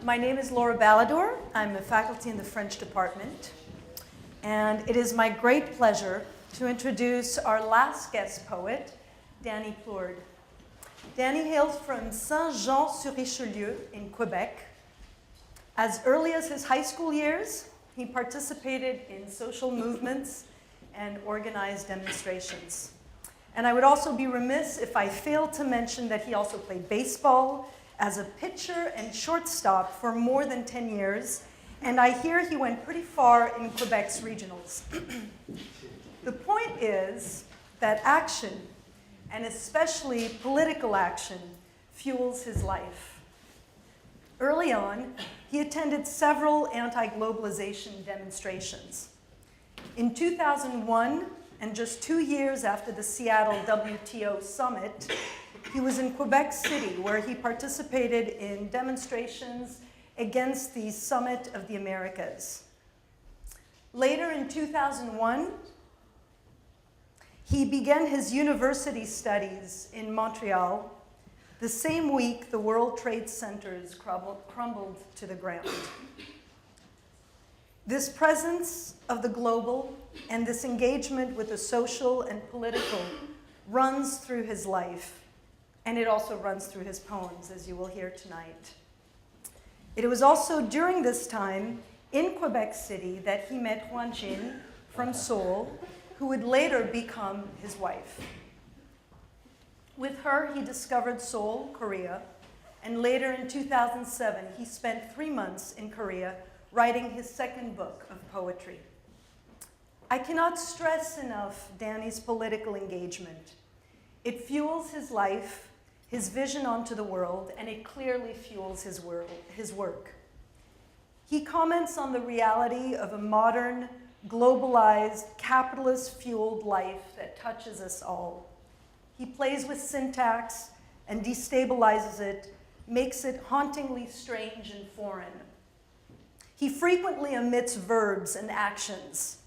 My name is Laura Balladur. I'm a faculty in the French department. And it is my great pleasure to introduce our last guest poet, Danny Plourde. Danny hails from Saint-Jean-sur-Richelieu in Quebec. As early as his high school years, he participated in social movements and organized demonstrations. And I would also be remiss if I failed to mention that he also played baseball as a pitcher and shortstop for more than 10 years. And I hear he went pretty far in Quebec's regionals. The point is that action, and especially political action, fuels his life. Early on, he attended several anti-globalization demonstrations. In 2001, and just 2 years after the Seattle WTO summit, he was in Quebec City, where he participated in demonstrations against the Summit of the Americas. Later in 2001, he began his university studies in Montreal. The same week, the World Trade Centers crumbled to the ground. This presence of the global and this engagement with the social and political runs through his life, and it also runs through his poems, as you will hear tonight. It was also during this time in Quebec City that he met Juan Jin from Seoul, who would later become his wife. With her, he discovered Seoul, Korea, and later in 2007, he spent 3 months in Korea writing his second book of poetry. I cannot stress enough Danny's political engagement. It fuels his life, his vision onto the world, and it clearly fuels his work. He comments on the reality of a modern, globalized, capitalist-fueled life that touches us all. He plays with syntax and destabilizes it, makes it hauntingly strange and foreign. He frequently omits verbs and actions.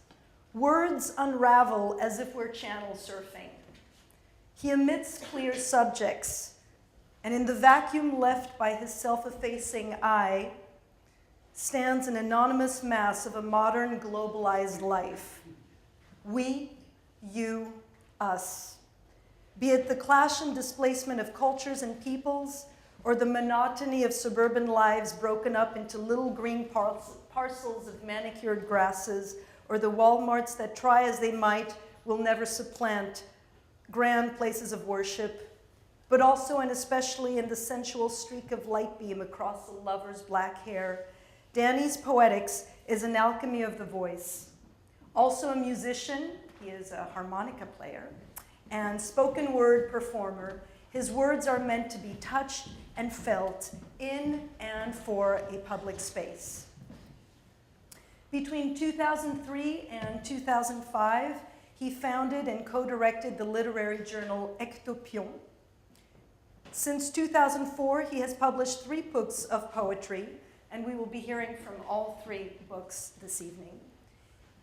Words unravel as if we're channel surfing. He omits clear subjects, and in the vacuum left by his self-effacing I stands an anonymous mass of a modern globalized life. We, you, us. Be it the clash and displacement of cultures and peoples, or the monotony of suburban lives broken up into little green parcels of manicured grasses, or the Walmarts that try as they might will never supplant grand places of worship, but also and especially in the sensual streak of light beam across the lover's black hair. Danny's poetics is an alchemy of the voice. Also a musician, he is a harmonica player, and spoken word performer. His words are meant to be touched and felt in and for a public space. Between 2003 and 2005, he founded and co-directed the literary journal Ectopion. Since 2004, he has published 3 books of poetry, and we will be hearing from all 3 books this evening.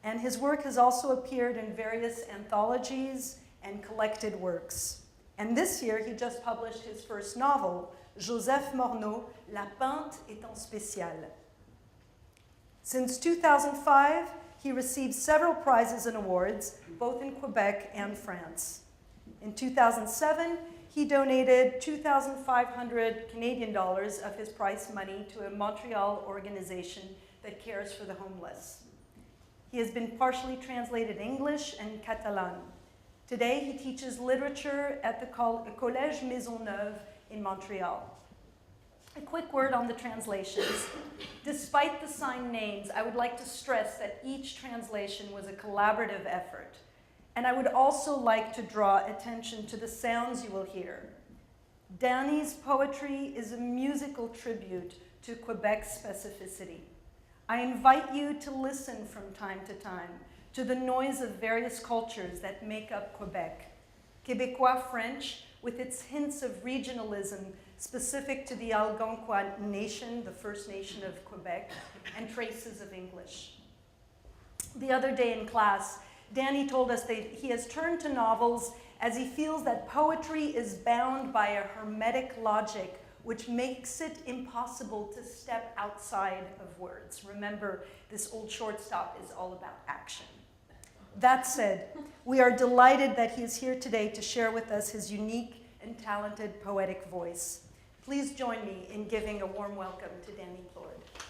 And his work has also appeared in various anthologies and collected works. And this year, he just published his first novel, Joseph Morneau, La Pinte étant spéciale. Since 2005, he received several prizes and awards, both in Quebec and France. In 2007, he donated 2,500 Canadian dollars of his prize money to a Montreal organization that cares for the homeless. He has been partially translated in English and Catalan. Today, he teaches literature at the Collège Maisonneuve in Montreal. A quick word on the translations. Despite the signed names, I would like to stress that each translation was a collaborative effort. And I would also like to draw attention to the sounds you will hear. Danny's poetry is a musical tribute to Quebec's specificity. I invite you to listen from time to time to the noise of various cultures that make up Quebec. Québécois French, with its hints of regionalism specific to the Algonquin nation, the First Nation of Quebec, and traces of English. The other day in class, Danny told us that he has turned to novels as he feels that poetry is bound by a hermetic logic which makes it impossible to step outside of words. Remember, this old shortstop is all about action. That said, we are delighted that he is here today to share with us his unique and talented poetic voice. Please join me in giving a warm welcome to Danny Plourde.